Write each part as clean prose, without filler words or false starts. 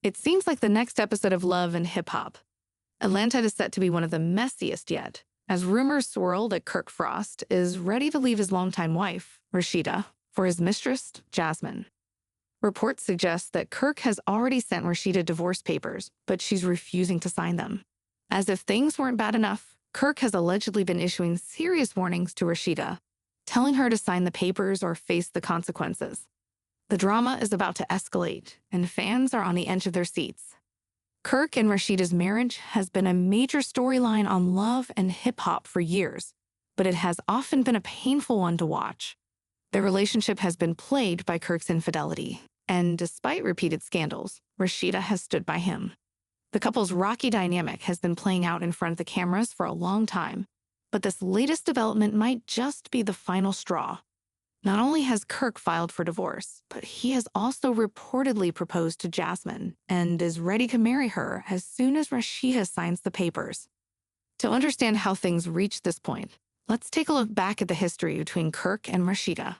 It seems like the next episode of Love and Hip Hop. Atlanta is set to be one of the messiest yet, as rumors swirl that Kirk Frost is ready to leave his longtime wife, Rasheeda, for his mistress, Jasmine. Reports suggest that Kirk has already sent Rasheeda divorce papers, but she's refusing to sign them. As if things weren't bad enough, Kirk has allegedly been issuing serious warnings to Rasheeda, telling her to sign the papers or face the consequences. The drama is about to escalate, and fans are on the edge of their seats. Kirk and Rasheeda's marriage has been a major storyline on Love and Hip Hop for years, but it has often been a painful one to watch. Their relationship has been plagued by Kirk's infidelity, and despite repeated scandals, Rasheeda has stood by him. The couple's rocky dynamic has been playing out in front of the cameras for a long time, but this latest development might just be the final straw. Not only has Kirk filed for divorce, but he has also reportedly proposed to Jasmine and is ready to marry her as soon as Rasheeda signs the papers. To understand how things reached this point, let's take a look back at the history between Kirk and Rasheeda.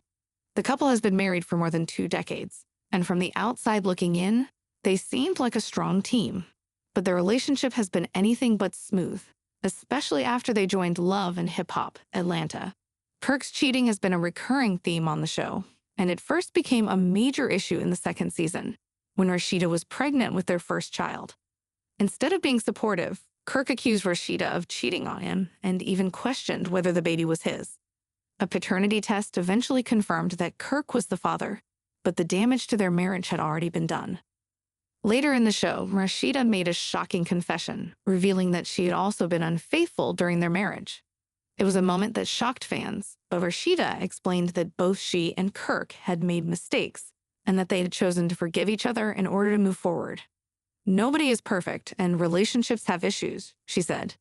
The couple has been married for more than 2 decades, and from the outside looking in, they seemed like a strong team. But their relationship has been anything but smooth, especially after they joined Love and Hip Hop Atlanta. Kirk's cheating has been a recurring theme on the show, and it first became a major issue in the 2nd season, when Rasheeda was pregnant with their first child. Instead of being supportive, Kirk accused Rasheeda of cheating on him and even questioned whether the baby was his. A paternity test eventually confirmed that Kirk was the father, but the damage to their marriage had already been done. Later in the show, Rasheeda made a shocking confession, revealing that she had also been unfaithful during their marriage. It was a moment that shocked fans, but Rasheeda explained that both she and Kirk had made mistakes and that they had chosen to forgive each other in order to move forward. "Nobody is perfect, and relationships have issues," she said.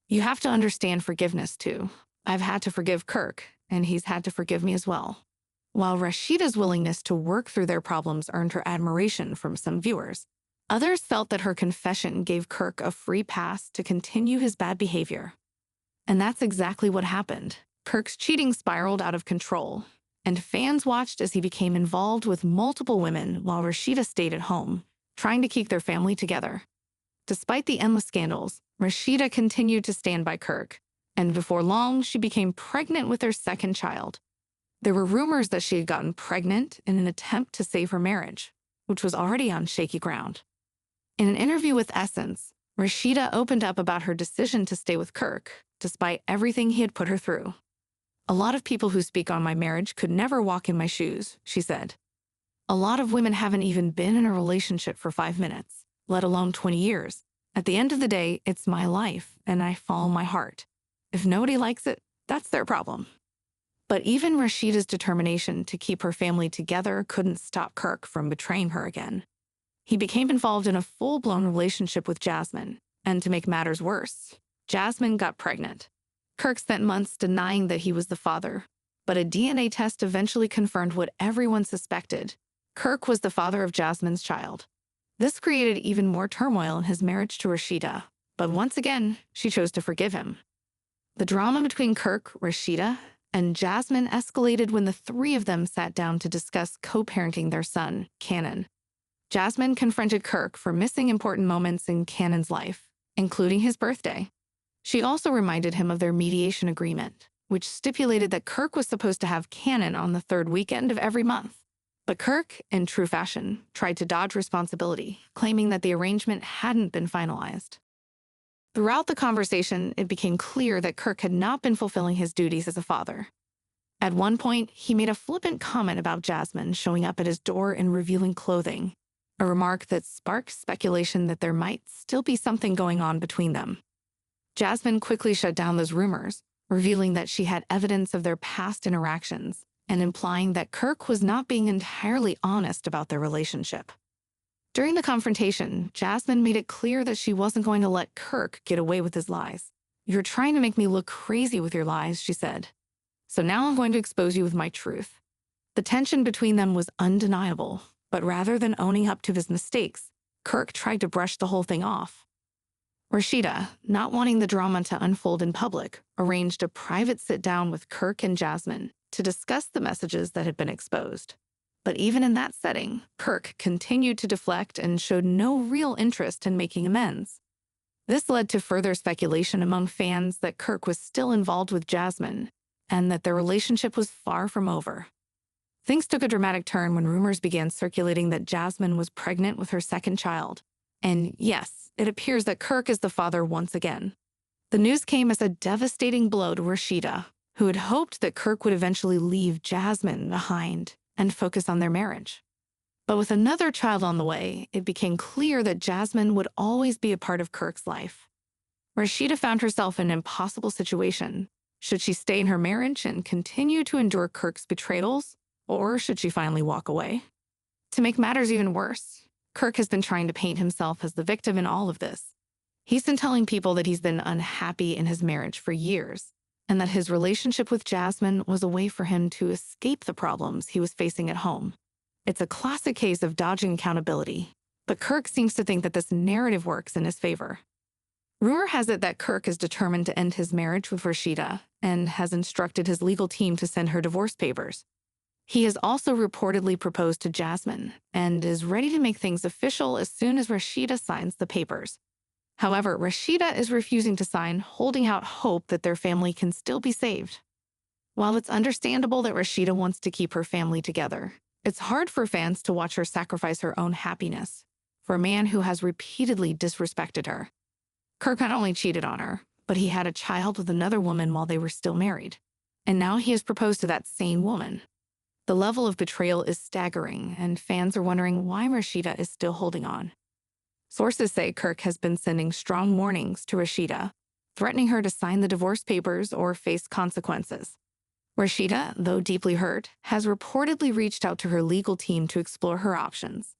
"You have to understand forgiveness, too. I've had to forgive Kirk, and he's had to forgive me as well." While Rasheeda's willingness to work through their problems earned her admiration from some viewers, others felt that her confession gave Kirk a free pass to continue his bad behavior. And that's exactly what happened. Kirk's cheating spiraled out of control, and fans watched as he became involved with multiple women while Rasheeda stayed at home, trying to keep their family together. Despite the endless scandals, Rasheeda continued to stand by Kirk, and before long, she became pregnant with their 2nd child. There were rumors that she had gotten pregnant in an attempt to save her marriage, which was already on shaky ground. In an interview with Essence, Rasheeda opened up about her decision to stay with Kirk, despite everything he had put her through. "A lot of people who speak on my marriage could never walk in my shoes," she said. "A lot of women haven't even been in a relationship for 5 minutes, let alone 20 years. At the end of the day, it's my life, and I follow my heart. If nobody likes it, that's their problem." But even Rasheeda's determination to keep her family together couldn't stop Kirk from betraying her again. He became involved in a full-blown relationship with Jasmine, and to make matters worse, Jasmine got pregnant. Kirk spent months denying that he was the father, but a DNA test eventually confirmed what everyone suspected. Kirk was the father of Jasmine's child. This created even more turmoil in his marriage to Rasheeda, but once again, she chose to forgive him. The drama between Kirk, Rasheeda, and Jasmine escalated when the 3 of them sat down to discuss co-parenting their son, Cannon. Jasmine confronted Kirk for missing important moments in Cannon's life, including his birthday. She also reminded him of their mediation agreement, which stipulated that Kirk was supposed to have Cannon on the 3rd weekend of every month. But Kirk, in true fashion, tried to dodge responsibility, claiming that the arrangement hadn't been finalized. Throughout the conversation, it became clear that Kirk had not been fulfilling his duties as a father. At one point, he made a flippant comment about Jasmine showing up at his door in revealing clothing, a remark that sparked speculation that there might still be something going on between them. Jasmine quickly shut down those rumors, revealing that she had evidence of their past interactions and implying that Kirk was not being entirely honest about their relationship. During the confrontation, Jasmine made it clear that she wasn't going to let Kirk get away with his lies. "You're trying to make me look crazy with your lies," she said. "So now I'm going to expose you with my truth." The tension between them was undeniable, but rather than owning up to his mistakes, Kirk tried to brush the whole thing off. Rasheeda, not wanting the drama to unfold in public, arranged a private sit-down with Kirk and Jasmine to discuss the messages that had been exposed. But even in that setting, Kirk continued to deflect and showed no real interest in making amends. This led to further speculation among fans that Kirk was still involved with Jasmine and that their relationship was far from over. Things took a dramatic turn when rumors began circulating that Jasmine was pregnant with her second child. And yes, it appears that Kirk is the father once again. The news came as a devastating blow to Rasheeda, who had hoped that Kirk would eventually leave Jasmine behind and focus on their marriage. But with another child on the way, it became clear that Jasmine would always be a part of Kirk's life. Rasheeda found herself in an impossible situation. Should she stay in her marriage and continue to endure Kirk's betrayals, or should she finally walk away? To make matters even worse, Kirk has been trying to paint himself as the victim in all of this. He's been telling people that he's been unhappy in his marriage for years, and that his relationship with Jasmine was a way for him to escape the problems he was facing at home. It's a classic case of dodging accountability, but Kirk seems to think that this narrative works in his favor. Rumor has it that Kirk is determined to end his marriage with Rasheeda and has instructed his legal team to send her divorce papers. He has also reportedly proposed to Jasmine and is ready to make things official as soon as Rasheeda signs the papers. However, Rasheeda is refusing to sign, holding out hope that their family can still be saved. While it's understandable that Rasheeda wants to keep her family together, it's hard for fans to watch her sacrifice her own happiness for a man who has repeatedly disrespected her. Kirk not only cheated on her, but he had a child with another woman while they were still married. And now he has proposed to that same woman. The level of betrayal is staggering, and fans are wondering why Rasheeda is still holding on. Sources say Kirk has been sending strong warnings to Rasheeda, threatening her to sign the divorce papers or face consequences. Rasheeda, though deeply hurt, has reportedly reached out to her legal team to explore her options.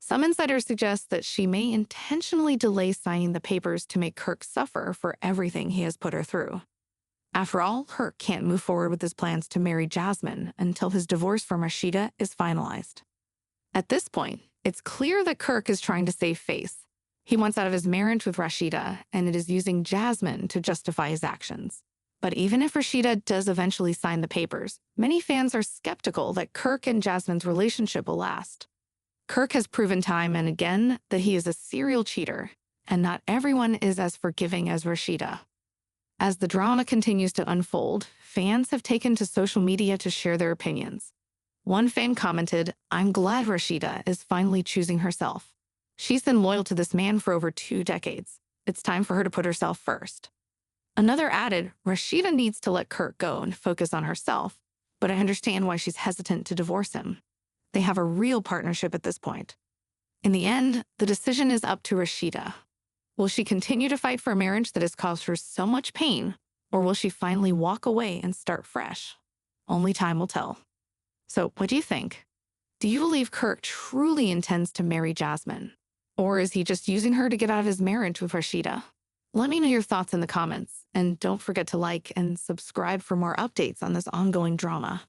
Some insiders suggest that she may intentionally delay signing the papers to make Kirk suffer for everything he has put her through. After all, Kirk can't move forward with his plans to marry Jasmine until his divorce from Rasheeda is finalized. At this point, it's clear that Kirk is trying to save face. He wants out of his marriage with Rasheeda, and it is using Jasmine to justify his actions. But even if Rasheeda does eventually sign the papers, many fans are skeptical that Kirk and Jasmine's relationship will last. Kirk has proven time and again that he is a serial cheater, and not everyone is as forgiving as Rasheeda. As the drama continues to unfold, fans have taken to social media to share their opinions. One fan commented, "I'm glad Rasheeda is finally choosing herself. She's been loyal to this man for over 2 decades. It's time for her to put herself first." Another added, "Rasheeda needs to let Kirk go and focus on herself, but I understand why she's hesitant to divorce him. They have a real partnership at this point." In the end, the decision is up to Rasheeda. Will she continue to fight for a marriage that has caused her so much pain, or will she finally walk away and start fresh? Only time will tell. So, what do you think? Do you believe Kirk truly intends to marry Jasmine? Or is he just using her to get out of his marriage with Rasheeda? Let me know your thoughts in the comments, and don't forget to like and subscribe for more updates on this ongoing drama.